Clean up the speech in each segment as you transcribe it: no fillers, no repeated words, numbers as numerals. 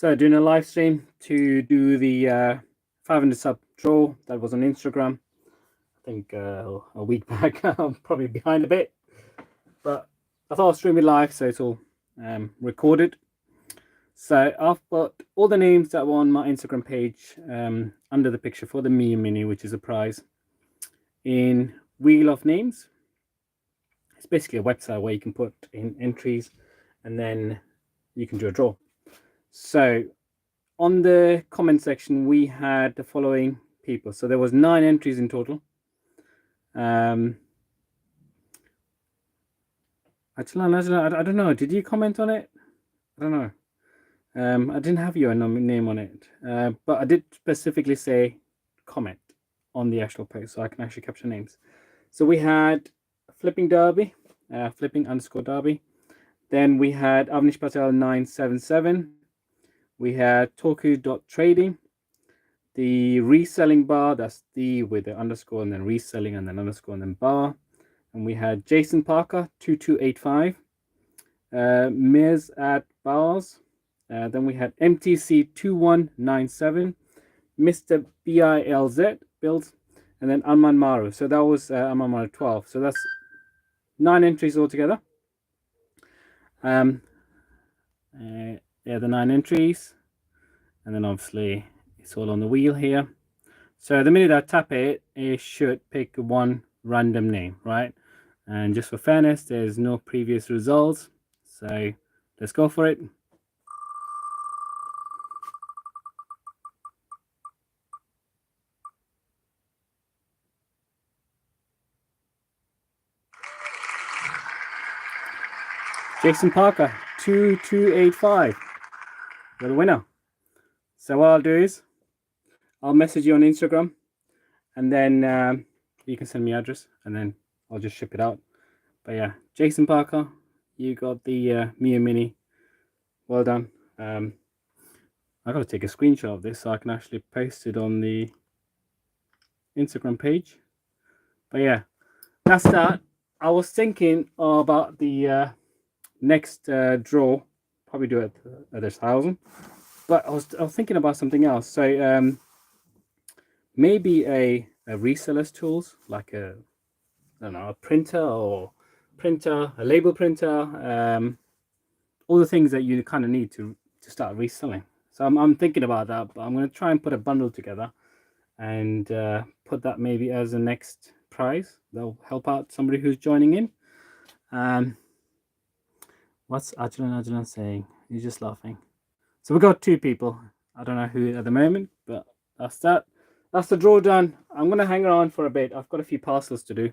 So doing a live stream to do the 500 sub draw that was on Instagram. I think a week back. I'm probably behind a bit, but I thought I'll stream it live, so it's all recorded. So I've put all the names that were on my Instagram page under the picture for the Mini, which is a prize, in Wheel of Names. It's basically a website where you can put in entries and then you can do a draw. So on the comment section, we had the following people. So there was 9 entries in total. Actually, I don't know. Did you comment on it? I don't know. I didn't have your name on it, but I did specifically say comment on the actual post, so I can actually capture names. So we had Flipping Derby, Flipping_Derby. Then we had Avnish Patel 977. We had Toku.trading, the reselling bar, that's the with the underscore and then reselling and then underscore and then bar. And we had Jason Parker 2285, Miz at Bars. Then we had MTC 2197, Mr. BILZ builds, and then Arman Maru. So that was Arman Maru 12. So that's 9 entries altogether. Yeah, the 9 entries, and then obviously it's all on the wheel here. So the minute I tap it, it should pick one random name, right? And just for fairness, there's no previous results, so let's go for it. Jason Parker 2285, you're the winner. So what I'll do is I'll message you on Instagram, and then you can send me your address, and then I'll just ship it out. But yeah, Jason Parker, you got the Mia Mini. Well done. I got to take a screenshot of this so I can actually post it on the Instagram page. But yeah, that's that. I was thinking about the next draw, probably do it at 1,000. But I was thinking about something else. So maybe a reseller's tools, like a, I don't know, a printer or a label printer, all the things that you kind of need to start reselling. So I'm thinking about that, but I'm going to try and put a bundle together and put that maybe as a next prize. That'll help out somebody who's joining in. What's Ajalan saying? He's just laughing. So we got 2 people. I don't know who at the moment, but that's that. That's the draw done. I'm going to hang around for a bit. I've got a few parcels to do,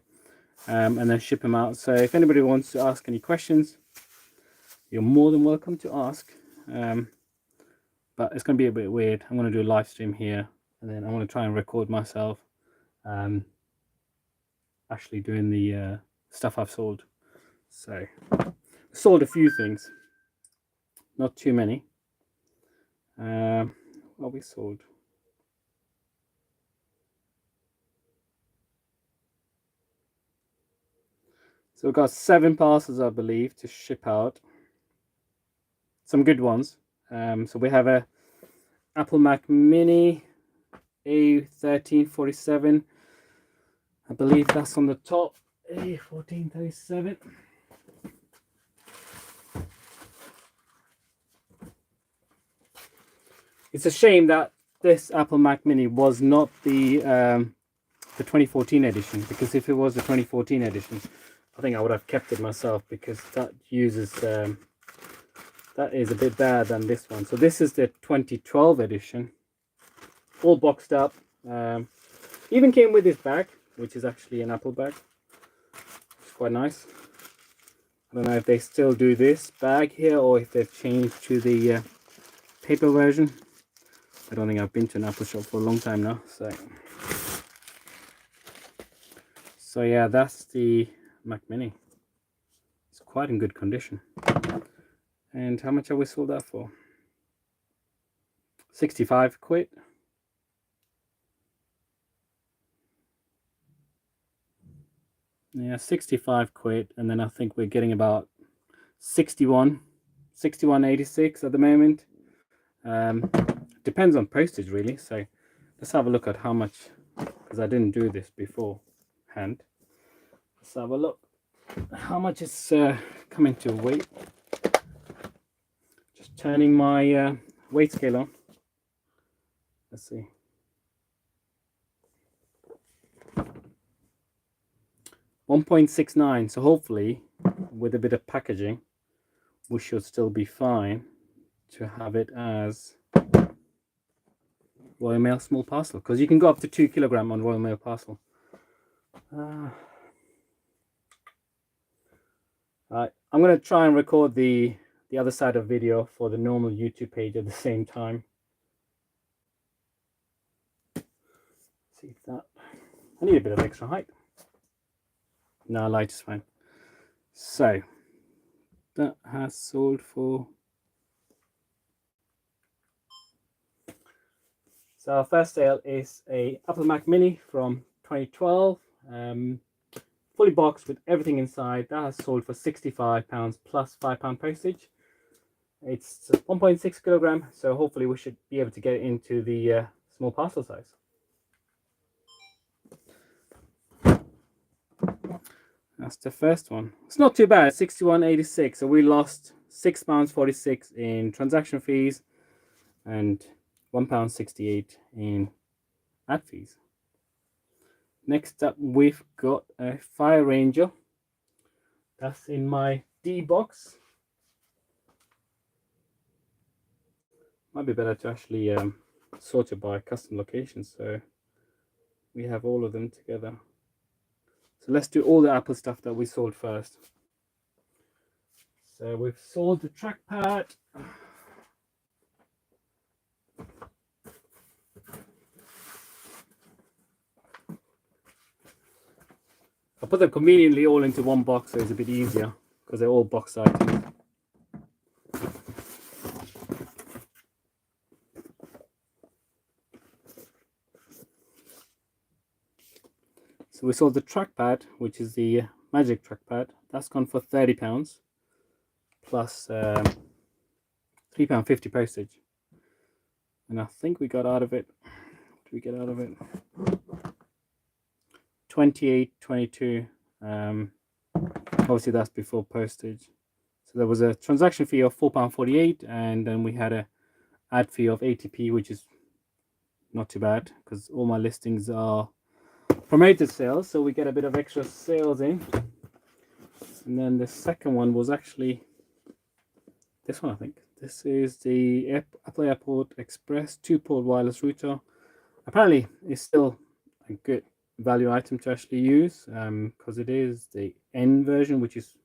and then ship them out. So if anybody wants to ask any questions, you're more than welcome to ask. But it's going to be a bit weird. I'm going to do a live stream here, and then I'm going to try and record myself actually doing the stuff I've sold. So sold a few things, not too many. What we sold. So we've got 7 parcels, I believe, to ship out. Some good ones. So we have a Apple Mac Mini A1347. I believe that's on the top. A1437. It's a shame that this Apple Mac Mini was not the 2014 edition, because if it was the 2014 edition, I think I would have kept it myself, because that uses that is a bit better than this one. So this is the 2012 edition, all boxed up. Even came with this bag, which is actually an Apple bag. It's quite nice. I don't know if they still do this bag here or if they've changed to the paper version. I don't think I've been to an Apple shop for a long time now. So yeah, that's the Mac Mini. It's quite in good condition. And how much have we sold that for? 65 quid. Yeah, 65 quid, and then I think we're getting about 61.86 at the moment. Depends on postage really. So let's have a look at how much, because I didn't do this beforehand. Let's have a look how much it's coming to weight. Just turning my weight scale on. Let's see. 1.69. So hopefully with a bit of packaging we should still be fine to have it as Royal Mail small parcel, because you can go up to 2 kilogram on Royal Mail parcel. Right, I'm going to try and record the other side of video for the normal YouTube page at the same time. See if that, I need a bit of extra height. No, light is fine. So that has sold for, so our first sale is a Apple Mac Mini from 2012, fully boxed with everything inside. That has sold for £65 plus £5 postage. It's 1.6 kilogram, so hopefully we should be able to get it into the small parcel size. That's the first one. It's not too bad, 61.86. So we lost £6.46 in transaction fees and £1.68 in ad fees. Next up, we've got a Fire Ranger. That's in my D box. Might be better to actually sort it by custom locations, so we have all of them together. So let's do all the Apple stuff that we sold first. So we've sold the trackpad. I put them conveniently all into one box so it's a bit easier because they're all box items. So we sold the trackpad, which is the Magic trackpad. That's gone for £30 plus £3.50 postage. And I think we got out of it, what did we get out of it? 28.22. Obviously that's before postage. So there was a transaction fee of £4.48, and then we had a ad fee of 80p, which is not too bad because all my listings are promoted sales, so we get a bit of extra sales in. And then the second one was actually this one, I think. This is the Apple Airport Express 2-port wireless router. Apparently it's still a good value item to actually use because it is the N version, which is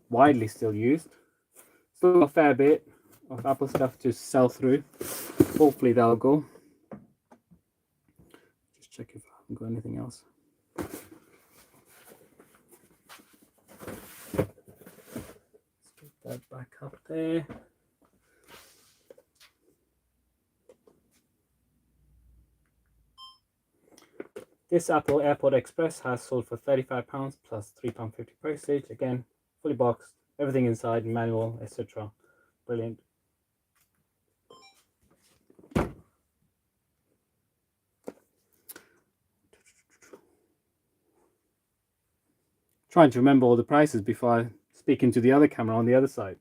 widely still used. Still a fair bit of Apple stuff to sell through. Hopefully that'll go. Just check if I haven't got anything else. Let's get that back up there. This Apple Airport Express has sold for £35 plus £3.50 postage. Again, fully boxed, everything inside, manual, etc. Brilliant. Trying to remember all the prices before I speak into the other camera on the other side.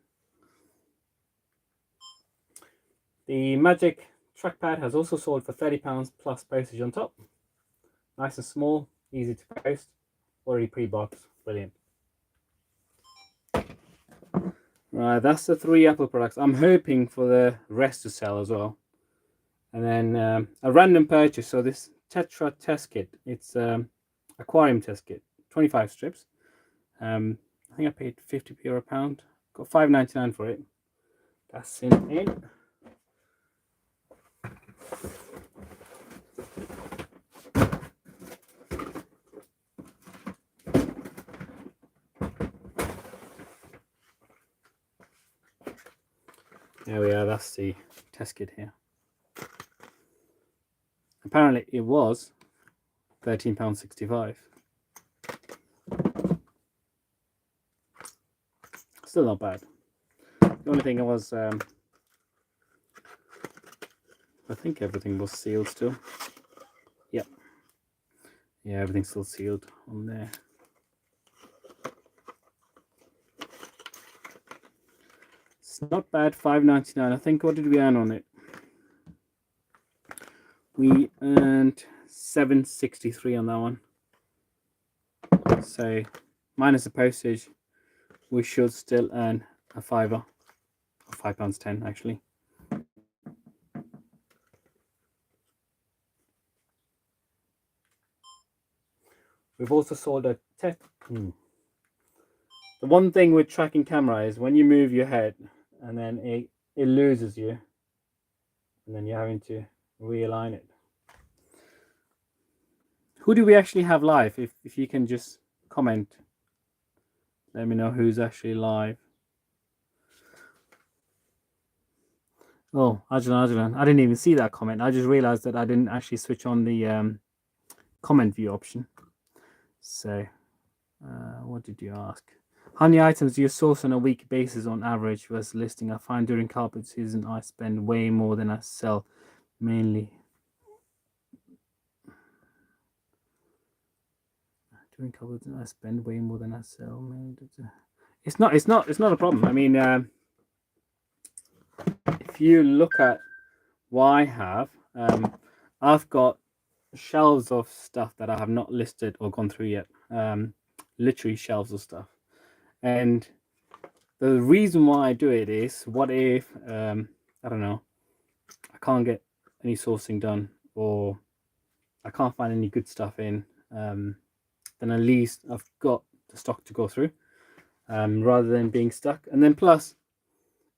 The Magic trackpad has also sold for £30 plus postage on top. Nice and small, easy to post, already pre-boxed, brilliant. Right, that's the 3 Apple products. I'm hoping for the rest to sell as well. And then a random purchase. So this Tetra test kit, it's aquarium test kit, 25 strips. I think I paid 50p or a pound. Got $5.99 for it. That's in. There we are, that's the test kit here. Apparently it was £13.65. Still not bad. The only thing was I think everything was sealed still. Yep. Yeah, everything's still sealed on there. It's not bad, $5.99. I think, what did we earn on it? We earned $7.63 on that one. So minus the postage, we should still earn a fiver, or £5.10 actually. We've also sold a The one thing with tracking camera is when you move your head and then it loses you, and then you're having to realign it. Who do we actually have live? If you can just comment, let me know who's actually live. Oh, Ajlan, I didn't even see that comment. I just realized that I didn't actually switch on the comment view option. So, what did you ask? How many items do you source on a weekly basis on average versus listing? I find during carpet season I spend way more than I sell, mainly. During carpet I spend way more than I sell. It's not a problem. I mean, if you look at what I have, I've got shelves of stuff that I have not listed or gone through yet. Literally shelves of stuff. And the reason why I do it is, what if I don't know, I can't get any sourcing done, or I can't find any good stuff in, then at least I've got the stock to go through, rather than being stuck. And then plus,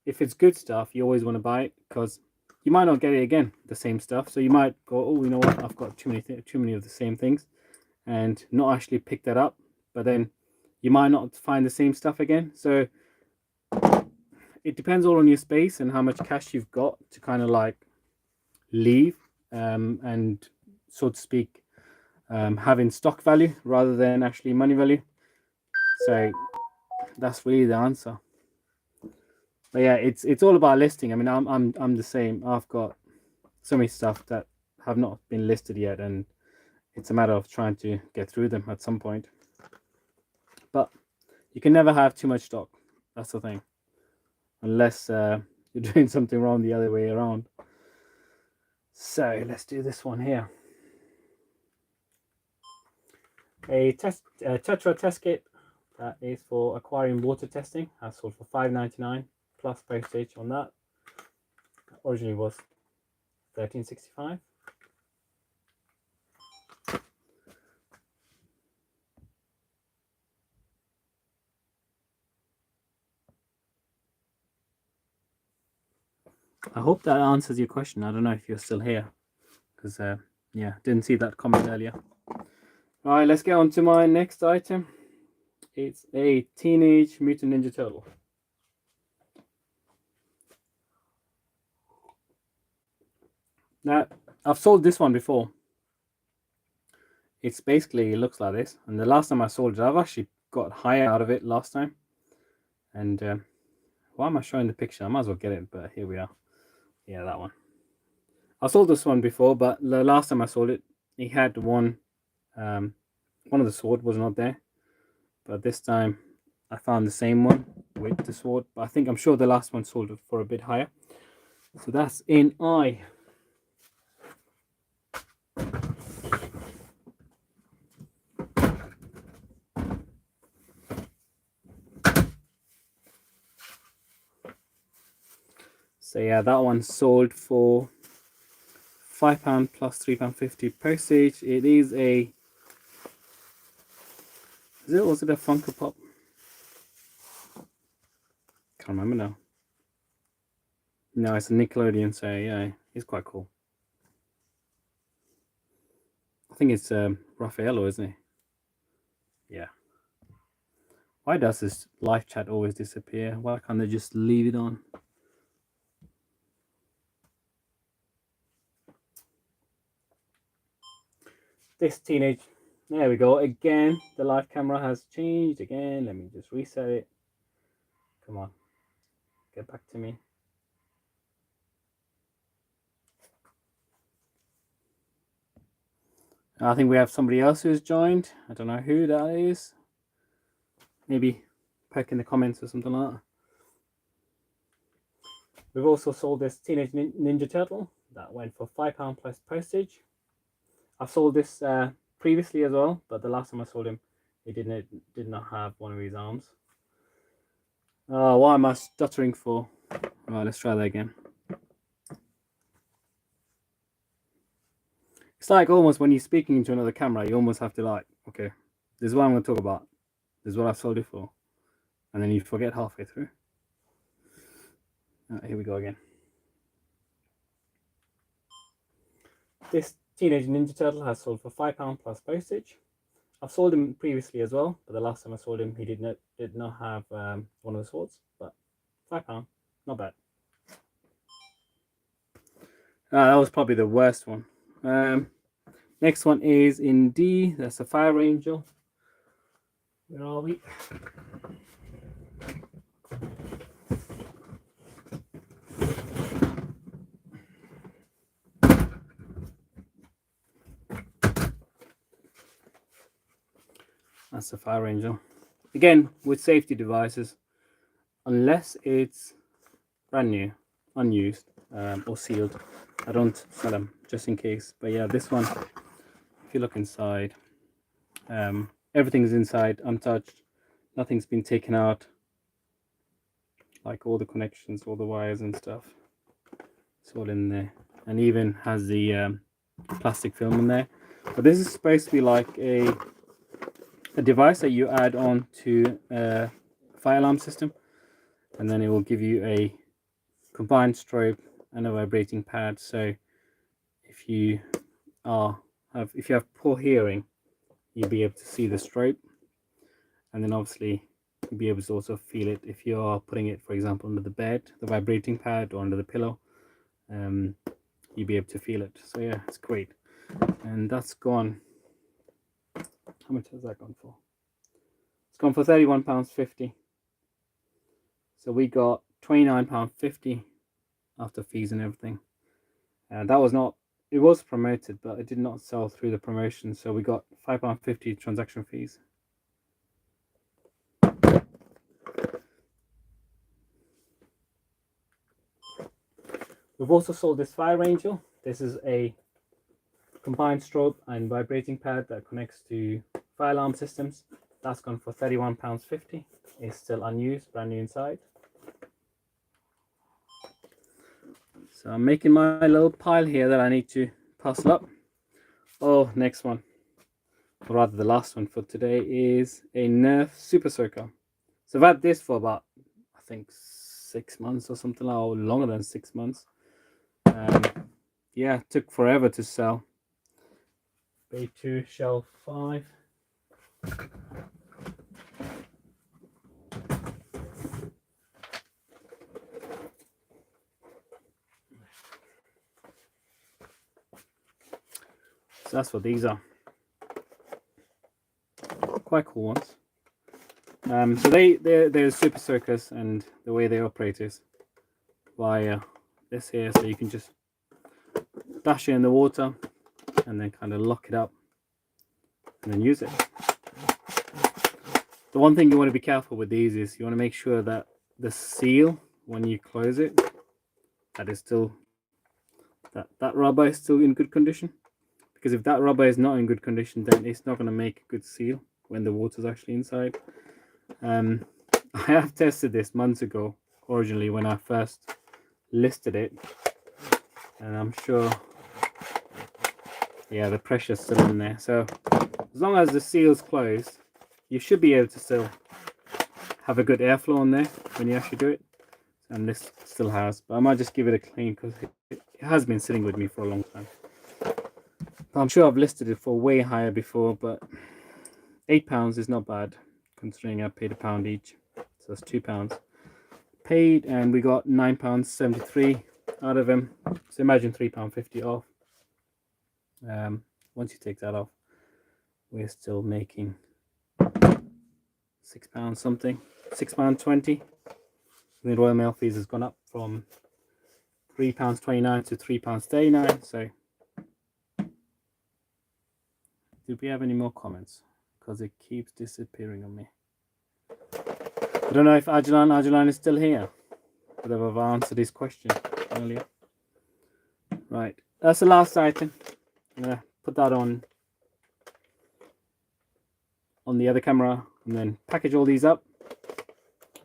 if it's good stuff, you always want to buy it, because you might not get it again, the same stuff. So you might go, oh, you know what, I've got too many of the same things, and not actually pick that up. But then you might not find the same stuff again. So it depends all on your space and how much cash you've got to kind of like leave, and so to speak, having stock value rather than actually money value. So that's really the answer. But yeah, it's all about listing. I mean, I'm the same. I've got so many stuff that have not been listed yet, and it's a matter of trying to get through them at some point. But you can never have too much stock. That's the thing, unless you're doing something wrong the other way around. So let's do this one here. A Tetra test kit that is for aquarium water testing. I sold for $5.99 plus postage on that. Originally was $13.65. I hope that answers your question. I don't know if you're still here, because yeah, didn't see that comment earlier. All right, let's get on to my next item. It's a Teenage Mutant Ninja Turtle. Now, I've sold this one before. It's basically, it looks like this. And the last time I sold it, I've actually got higher out of it last time. And why am I showing the picture? I might as well get it, but here we are. Yeah, that one. I sold this one before, but the last time I sold it, it had one of the sword was not there. But this time I found the same one with the sword. But I'm sure the last one sold for a bit higher. So that's in I. So yeah, that one sold for £5 plus £3.50 postage. It is a, was it a Funko Pop? Can't remember now. No, it's a Nickelodeon, so yeah, it's quite cool. I think it's Raffaello, isn't it? Yeah. Why does this live chat always disappear? Why can't they just leave it on? This teenage, there we go. Again, the live camera has changed again. Let me just reset it. Come on, get back to me. I think we have somebody else who's joined. I don't know who that is. Maybe poke in the comments or something like that. We've also sold this Teenage Ninja Turtle that went for £5 plus postage. I've sold this previously as well, but the last time I sold him, he did not have one of his arms. Why am I stuttering for? Right, let's try that again. It's like almost when you're speaking into another camera, you almost have to like, okay, this is what I'm going to talk about. This is what I've sold it for. And then you forget halfway through. Here we go again. This Teenage Ninja Turtle has sold for £5 plus postage. I've sold him previously as well, but the last time I sold him, he did not have one of the swords. But £5, not bad. That was probably the worst one. Next one is in D. That's a Fire Angel. Where are we? That's the Fire Angel. Again, with safety devices, unless it's brand new, unused, or sealed, I don't sell them just in case. But yeah, this one, if you look inside, everything's inside, untouched. Nothing's been taken out, like all the connections, all the wires and stuff. It's all in there, and even has the plastic film in there. But this is supposed to be like a device that you add on to a fire alarm system, and then it will give you a combined strobe and a vibrating pad. So if you have poor hearing, you'll be able to see the strobe, and then obviously you'll be able to also feel it if you are putting it, for example, under the bed, the vibrating pad, or under the pillow. You'll be able to feel it. So yeah, it's great. And that's gone, how much has that gone for? It's gone for £31.50. So we got £29.50 after fees and everything. That was not, it was promoted, but it did not sell through the promotion. So we got £5.50 transaction fees. We've also sold this Fire Angel. This is a combined strobe and vibrating pad that connects to fire alarm systems. That's gone for £31.50. It's still unused, brand new inside. So I'm making my little pile here that I need to parcel up. Oh, next one, or rather the last one for today, is a Nerf Super Soaker. So I've had this for about, I think, 6 months or something, or longer than 6 months. Yeah, it took forever to sell. Bay 2, shelf 5. So that's what these are. Quite cool ones. So they're super soakers, and the way they operate is via this here. So you can just dash it in the water and then kind of lock it up and then use it. The one thing you want to be careful with these is you want to make sure that the seal, when you close it, that is still, that rubber is still in good condition. Because if that rubber is not in good condition, then it's not going to make a good seal when the water's actually inside. I have tested this months ago, originally when I first listed it, and I'm sure, yeah, the pressure's still in there. So as long as the seal's closed, you should be able to still have a good airflow on there when you actually do it. And this still has, but I might just give it a clean because it has been sitting with me for a long time. I'm sure I've listed it for way higher before, but £8 is not bad considering I paid £1 each, so that's £2 paid, and we got £9.73 out of them. So imagine £3.50 off. Once you take that off, we're still making £6 something, £6.20. The Royal Mail fees has gone up from £3.29 to £3.39. So Did we have any more comments? Because it keeps disappearing on me. I don't know if Ajalan is still here. Whether I've answered his question earlier. Right, that's the last item. I'm gonna put that on the other camera and then package all these up.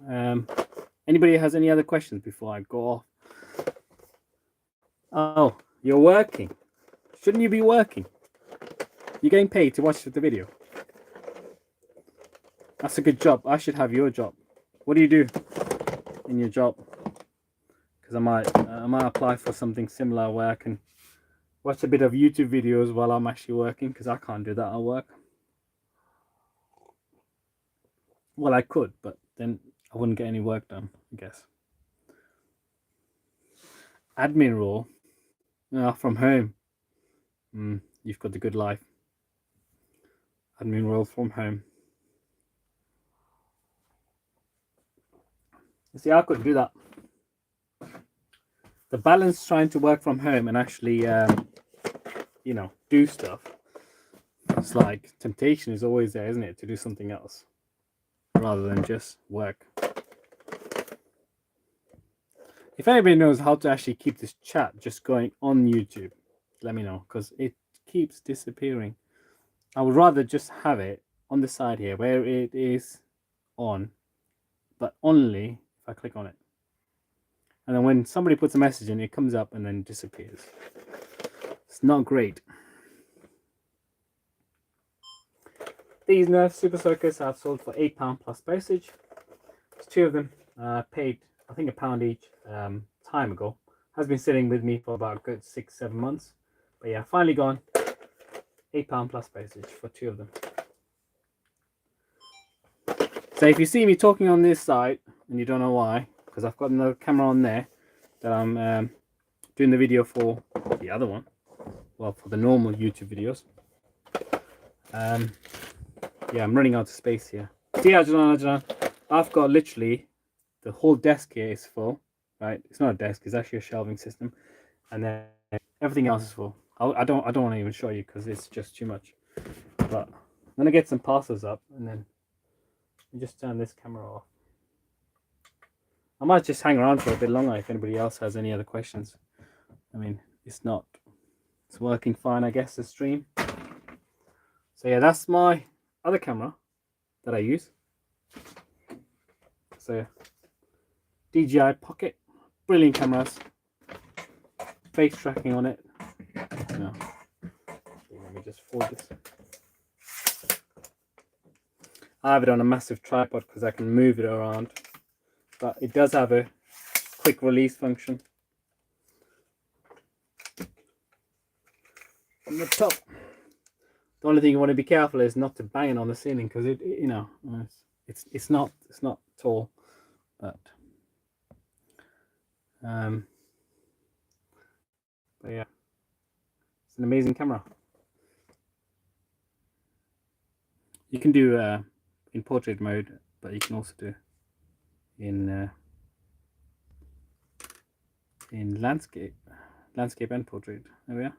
Anybody has any other questions before I go off? Oh, you're working. Shouldn't you be working? You're getting paid to watch the video. That's a good job. I should have your job. What do you do in your job? Because I might apply for something similar where I can watch a bit of YouTube videos while I'm actually working, because I can't do that at work. Well, I could, but then I wouldn't get any work done, I guess. Admin role from home. You've got the good life. Admin role from home. You see, I couldn't do that. The balance trying to work from home and actually, you know, do stuff. It's like temptation is always there, isn't it, to do something else rather than just work. If anybody knows how to actually keep this chat just going on YouTube, let me know, because it keeps disappearing. I would rather just have it on the side here where it is on, but only if I click on it. And then when somebody puts a message in, it comes up and then disappears. It's not great. These Nerf Super Soakers I've sold for £8 plus postage. There's 2 of them. Paid, I think, £1 each time ago. Has been sitting with me for about a good 6-7 months. But yeah, finally gone. £8 plus postage for 2 of them. So if you see me talking on this side and you don't know why, because I've got another camera on there that I'm doing the video for the other one. Well, for the normal YouTube videos. Yeah, I'm running out of space here. See, Ajalan, I've got literally the whole desk here is full, right? It's not a desk, it's actually a shelving system, and then everything else is full. I don't want to even show you because it's just too much. But I'm gonna get some parcels up and then just turn this camera off. I might just hang around for a bit longer if anybody else has any other questions. I mean, it's working fine, I guess, the stream. So yeah, that's my other camera that I use. So DJI Pocket, brilliant cameras, face tracking on it. No. Let me just fold this. I have it on a massive tripod because I can move it around, but it does have a quick release function on the top. The only thing you want to be careful is not to bang it on the ceiling because it you know, it's not tall, but yeah, it's an amazing camera. You can do in portrait mode, but you can also do in landscape and portrait. There we are.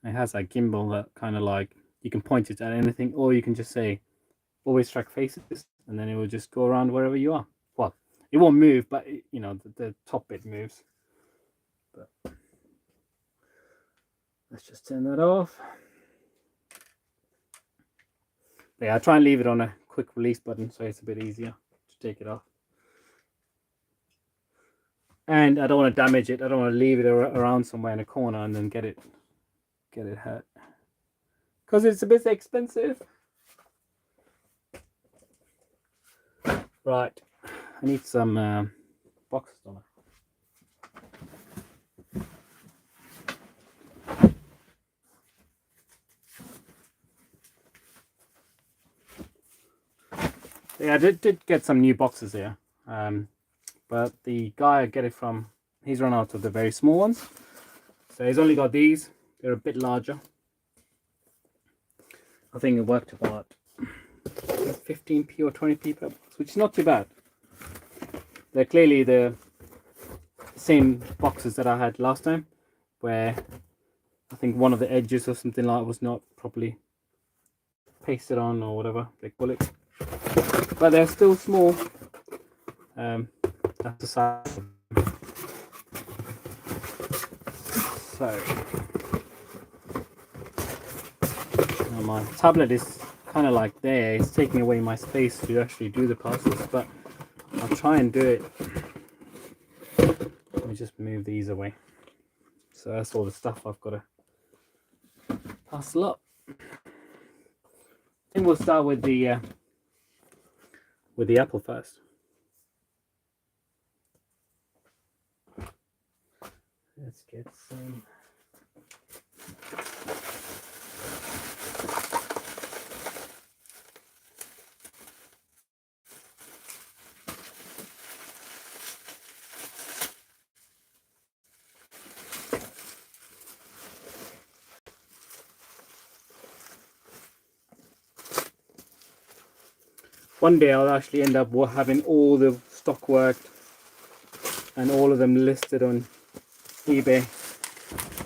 It has that gimbal that kind of like you can point it at anything, or you can just say always track faces, and then it will just go around wherever you are. Well, it won't move, but it, you know, the top bit moves. But let's just turn that off. But yeah, I try and leave it on a quick release button so it's a bit easier to take it off. And I don't want to damage it. I don't want to leave it around somewhere in a corner and then get it hurt, because it's a bit expensive. Right, I need some boxes on it. Yeah, I did get some new boxes here, but the guy I get it from, he's run out of the very small ones, so he's only got these. They're a bit larger. I think it worked about 15p or 20p per box, which is not too bad. They're clearly the same boxes that I had last time, where I think one of the edges or something like was not properly pasted on or whatever they call it. But they're still small. That's the size. So now my tablet is kind of like there. It's taking away my space to actually do the parcels, but I'll try and do it. Let me just move these away. So that's all the stuff I've got to parcel up. I think we'll start with the apple first. Let's get some. One day I'll actually end up having all the stock worked and all of them listed on eBay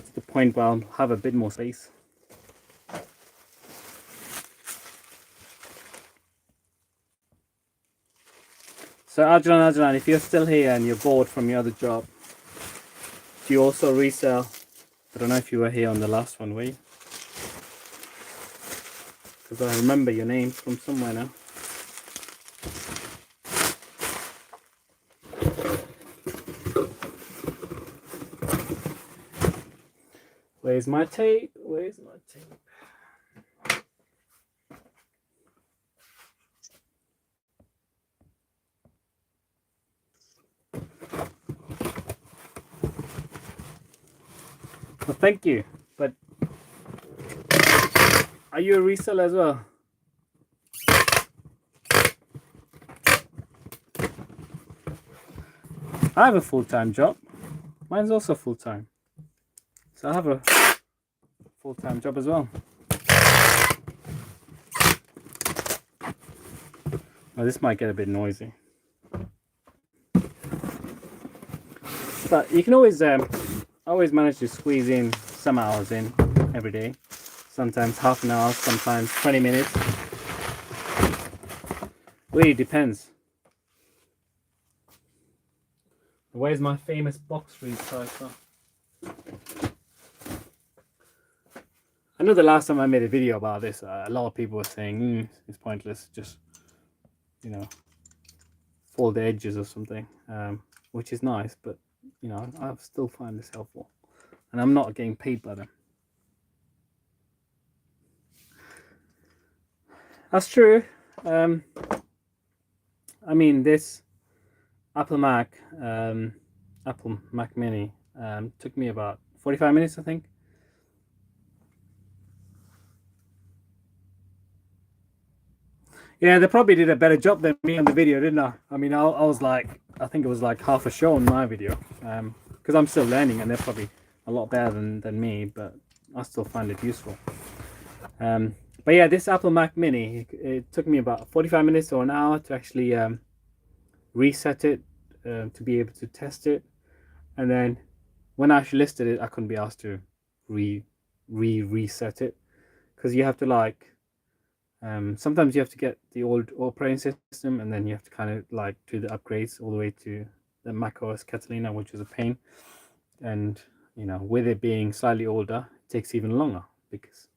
to the point where I'll have a bit more space. So Ajlan, if you're still here and you're bored from your other job, do you also resell? I don't know if you were here on the last one, were you? Because I remember your name from somewhere now. Where's my tape? Where's my tape? Well, thank you. But are you a reseller as well? I have a full-time job. Mine's also full-time. So I have a full-time job as well. Well, this might get a bit noisy. But you can always manage to squeeze in some hours in every day. Sometimes half an hour, sometimes 20 minutes. Really depends. Where's my famous box recycler? I know the last time I made a video about this, a lot of people were saying it's pointless, just, you know, fold the edges or something, which is nice, but, you know, I still find this helpful, and I'm not getting paid by them. That's true. I mean, this Apple Mac Mini took me about 45 minutes, I think. Yeah, they probably did a better job than me on the video, didn't I? I mean, I was like, I think it was like half a show on my video, because I'm still learning, and they're probably a lot better than me, but I still find it useful. But yeah, this Apple Mac Mini, it took me about 45 minutes or an hour to actually reset it, to be able to test it, and then when I actually listed it, I couldn't be asked to reset it, because you have to like. Sometimes you have to get the old operating system, and then you have to kind of like do the upgrades all the way to the macOS Catalina, which is a pain. And you know, with it being slightly older, it takes even longer because.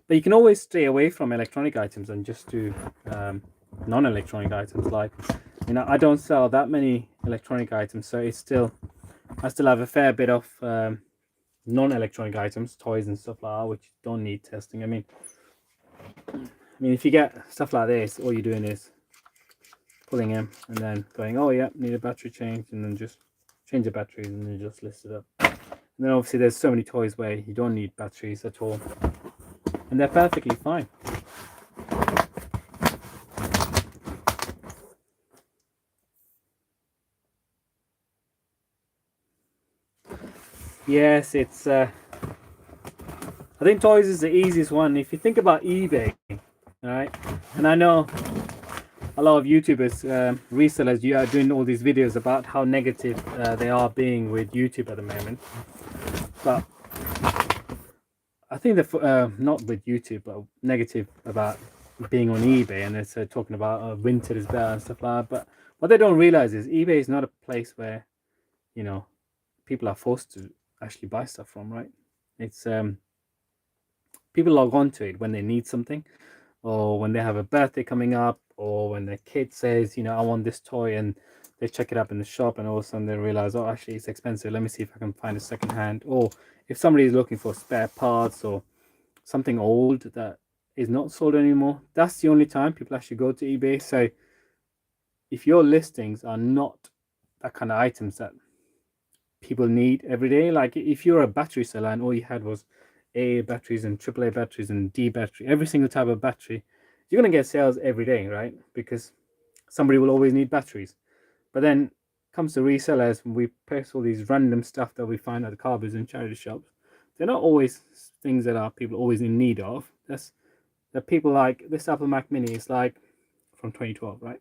But you can always stay away from electronic items and just do non-electronic items. Like, you know, I don't sell that many electronic items, so I still have a fair bit of non-electronic items, toys and stuff like that, which don't need testing. I mean, if you get stuff like this, all you're doing is pulling in and then going, oh yeah, need a battery change, and then just change the batteries and then just list it up. And then obviously there's so many toys where you don't need batteries at all, and they're perfectly fine. Yes, it's I think toys is the easiest one. If you think about eBay, all right, and I know a lot of YouTubers, resellers, you are doing all these videos about how negative they are being with YouTube at the moment. But I think they're not with YouTube, but negative about being on eBay, and they're talking about winter is better and stuff like that. But what they don't realize is eBay is not a place where, you know, people are forced to actually buy stuff from, right? It's people log on to it when they need something, or when they have a birthday coming up, or when their kid says, you know, I want this toy, and they check it up in the shop, and all of a sudden they realize, oh, actually it's expensive, let me see if I can find a second hand. Or if somebody is looking for spare parts or something old that is not sold anymore, that's the only time people actually go to eBay. So if your listings are not that kind of items that people need every day, like if you're a battery seller and all you had was A batteries and AAA batteries and D battery, every single type of battery, you're going to get sales every day, right? Because somebody will always need batteries. But then comes to resellers, when we post all these random stuff that we find at the car booths and charity shops, they're not always things that are people always in need of. That's that people like this Apple Mac Mini is like from 2012, right?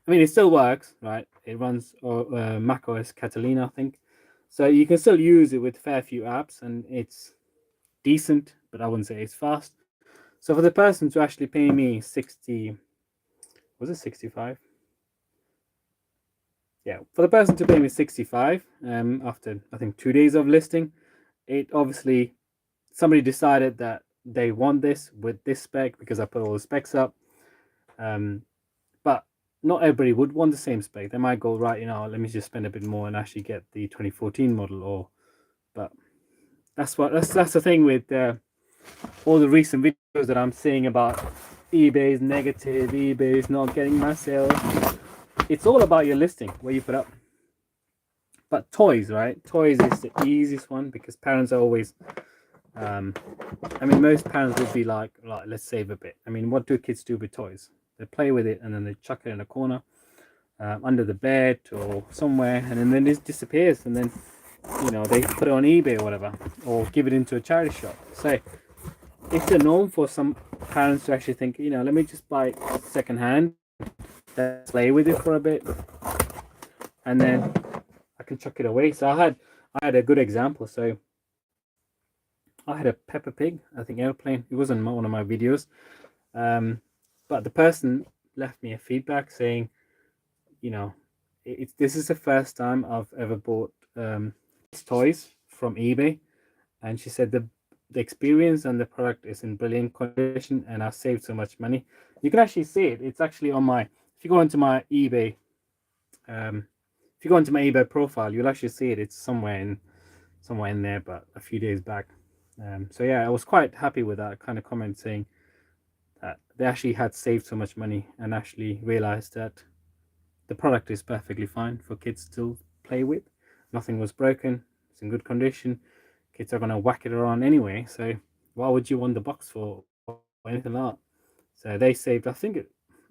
I mean, it still works, right? It runs Mac OS Catalina, I think. So you can still use it with a fair few apps, and it's decent, but I wouldn't say it's fast. So for the person to actually pay me 60, was it 65? Yeah, for the person to pay me 65 after I think 2 days of listing, it obviously somebody decided that they want this with this spec because I put all the specs up. But not everybody would want the same spec. They might go, right, you know, let me just spend a bit more and actually get the 2014 model. Or, but that's the thing with all the recent videos that I'm seeing about eBay's negative, eBay's not getting my sales. It's all about your listing, where you put up. But toys, right? Toys is the easiest one because parents are always, I mean, most parents would be like, let's save a bit. I mean, what do kids do with toys? They play with it and then they chuck it in a corner, under the bed or somewhere, and then it disappears. And then, you know, they put it on eBay or whatever, or give it into a charity shop. So it's the norm for some parents to actually think, you know, let me just buy it second hand, play with it for a bit, and then I can chuck it away. So I had a good example. So I had a Peppa Pig, I think airplane. It wasn't one of my videos, but the person left me a feedback saying, you know, this is the first time I've ever bought toys from eBay, and she said the experience and the product is in brilliant condition, and I saved so much money. You can actually see it. It's actually on my. If you go into my eBay, if you go into my eBay profile, you'll actually see it. It's somewhere in there, but a few days back. So yeah, I was quite happy with that kind of comment, saying that they actually had saved so much money and actually realized that the product is perfectly fine for kids to play with. Nothing was broken. It's in good condition. Kids are going to whack it around anyway. So why would you want the box for or anything like that? So they saved, I think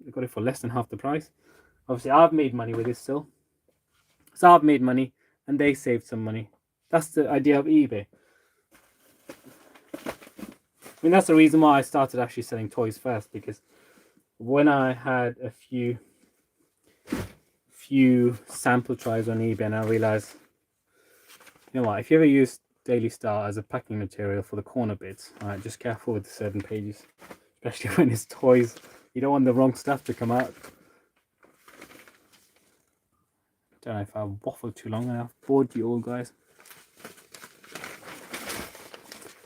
they got it for less than half the price. Obviously, I've made money with this still. So I've made money and they saved some money. That's the idea of eBay. I mean, that's the reason why I started actually selling toys first, because when I had a few sample tries on eBay, and I realized, you know what, if you ever use Daily Star as a packing material for the corner bits, right, just careful with certain pages, especially when it's toys. You don't want the wrong stuff to come out. Don't know if I waffled too long and I've bored you all, guys.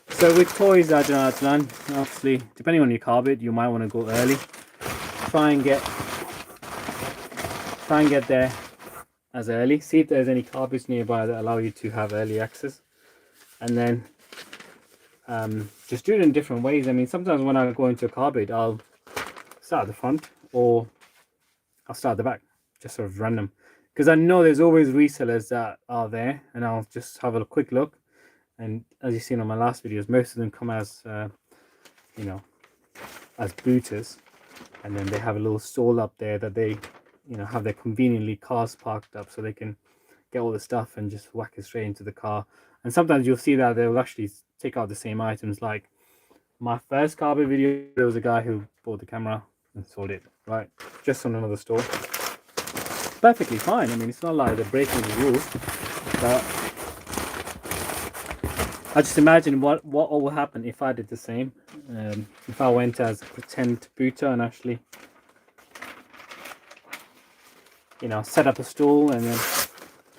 So with toys, I don't know how to learn. Obviously, depending on your car bid, you might want to go early. Try and get there as early. See if there's any car bids nearby that allow you to have early access, and then just do it in different ways. I mean, sometimes when I go into a car bid, I'll start at the front or I'll start at the back, just sort of random, because I know there's always resellers that are there, and I'll just have a quick look. And as you've seen on my last videos, most of them come as you know, as booters, and then they have a little stall up there that they, you know, have their conveniently cars parked up so they can get all the stuff and just whack it straight into the car. And sometimes you'll see that they'll actually take out the same items. Like my first car bid video, there was a guy who bought the camera and sold it right? Just on another store. Perfectly fine. I mean, it's not like they're breaking the rules, but I just imagine what will happen if I did the same. If I went as a pretend booter and actually, you know, set up a stall and then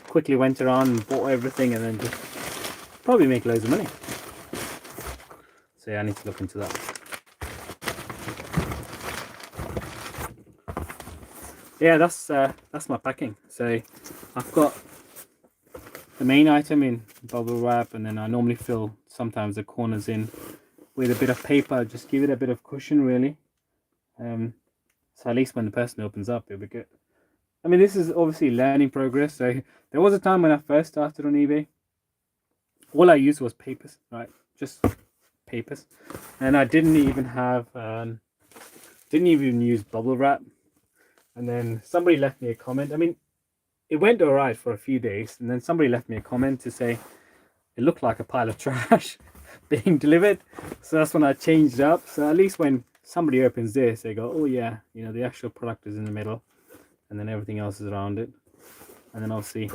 quickly went around and bought everything and then just probably make loads of money. So yeah, I need to look into that. Yeah, that's my packing. So I've got the main item in bubble wrap, and then I normally fill sometimes the corners in with a bit of paper, just give it a bit of cushion really. So at least when the person opens up, it'll be good. I mean, this is obviously learning progress. So there was a time when I first started on eBay, all I used was papers, right? Just papers, and I didn't even have didn't even use bubble wrap. And then somebody left me a comment. I mean, it went all right for a few days, and then somebody left me a comment to say it looked like a pile of trash being delivered. So that's when I changed it up. So at least when somebody opens this, they go, oh yeah, you know, the actual product is in the middle, and then everything else is around it. And then obviously,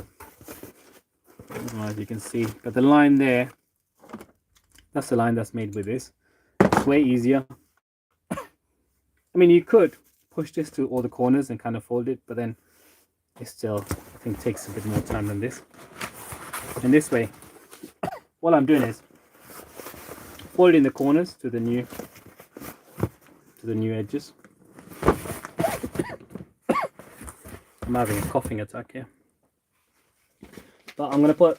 I don't know if you can see, but the line there, that's the line that's made with this. It's way easier. I mean, you could push this to all the corners and kind of fold it, but then it still, I think, takes a bit more time than this. And this way, what I'm doing is folding the corners to the new edges. I'm having a coughing attack here, but I'm going to put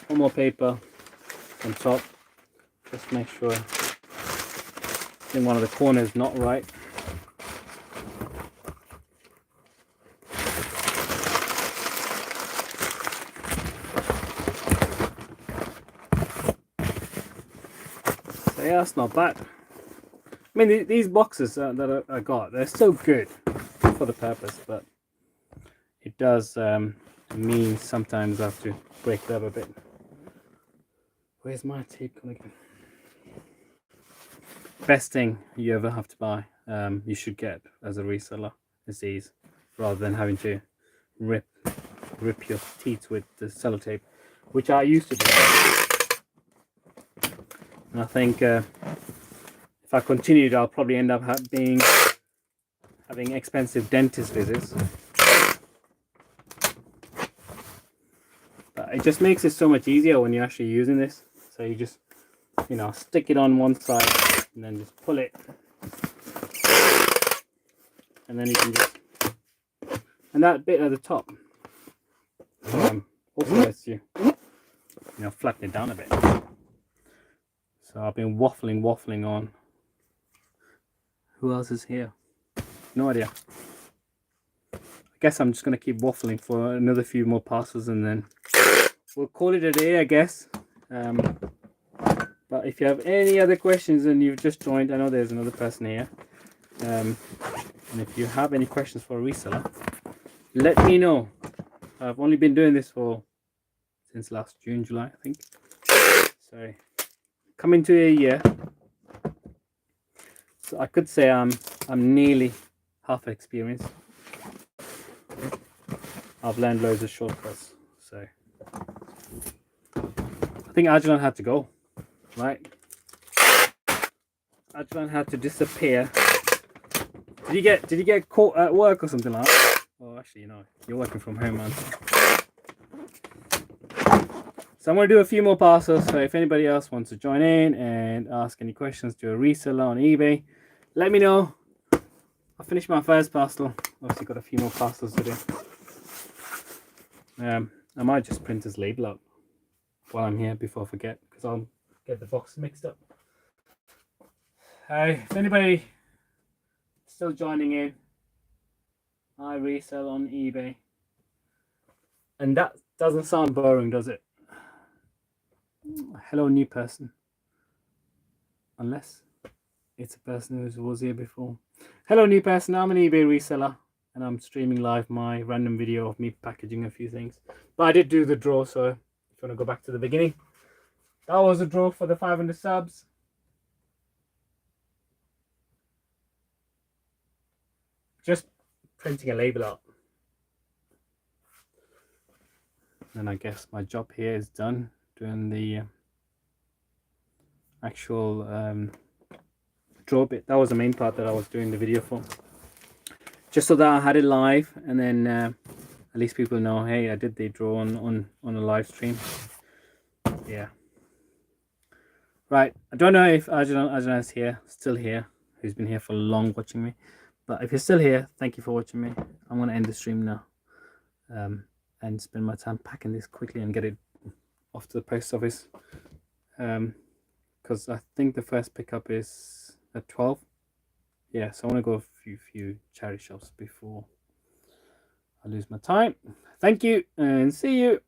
one more paper on top, just make sure I think one of the corners not right. So yeah, that's not bad. I mean, these boxes that I got, they're so good for the purpose, but it does mean sometimes I have to break it up a bit. Where's my tape gone again? Best thing you ever have to buy, you should get as a reseller, is these, rather than having to rip your teeth with the sellotape, which I used to do. And I think if I continued, I'll probably end up having expensive dentist visits. But it just makes it so much easier when you're actually using this. So you just, you know, stick it on one side and then just pull it, and then you can just, and that bit at the top also lets you, you know, flatten it down a bit. So I've been waffling on. Who else is here? No idea. I guess I'm just going to keep waffling for another few more parcels and then we'll call it a day, I guess. But if you have any other questions and you've just joined, I know there's another person here. And if you have any questions for a reseller, let me know. I've only been doing this since last June, July, I think. So coming to a year. So I could say I'm nearly half experienced. I've learned loads of shortcuts. So I think Ajlan had to go, right? Ajlan had to disappear. Did you get caught at work or something like that? Oh, actually, you know, you're working from home, man. So I'm going to do a few more parcels. So if anybody else wants to join in and ask any questions to a reseller on eBay, let me know. I'll finish my first parcel. Obviously got a few more parcels to do. I might just print this label out while I'm here before I forget, because I'll get the box mixed up. If anybody still joining in, I resell on eBay. And that doesn't sound boring, does it? Hello, new person. Unless it's a person who was here before. Hello, new person. I'm an eBay reseller and I'm streaming live my random video of me packaging a few things. But I did do the draw, so if you want to go back to the beginning, that was a draw for the 500 subs. just printing a label out. And I guess my job here is done, doing the actual draw bit. That was the main part that I was doing the video for, just so that I had it live, and then at least people know, hey, I did the draw on a live stream. Yeah. Right, I don't know if Ajahn is here, still here, who's been here for long watching me. But if you're still here, thank you for watching me. I'm going to end the stream now and spend my time packing this quickly and get it off to the post office. Because I think the first pickup is at 12. Yeah, so I want to go a few charity shops before I lose my time. Thank you and see you.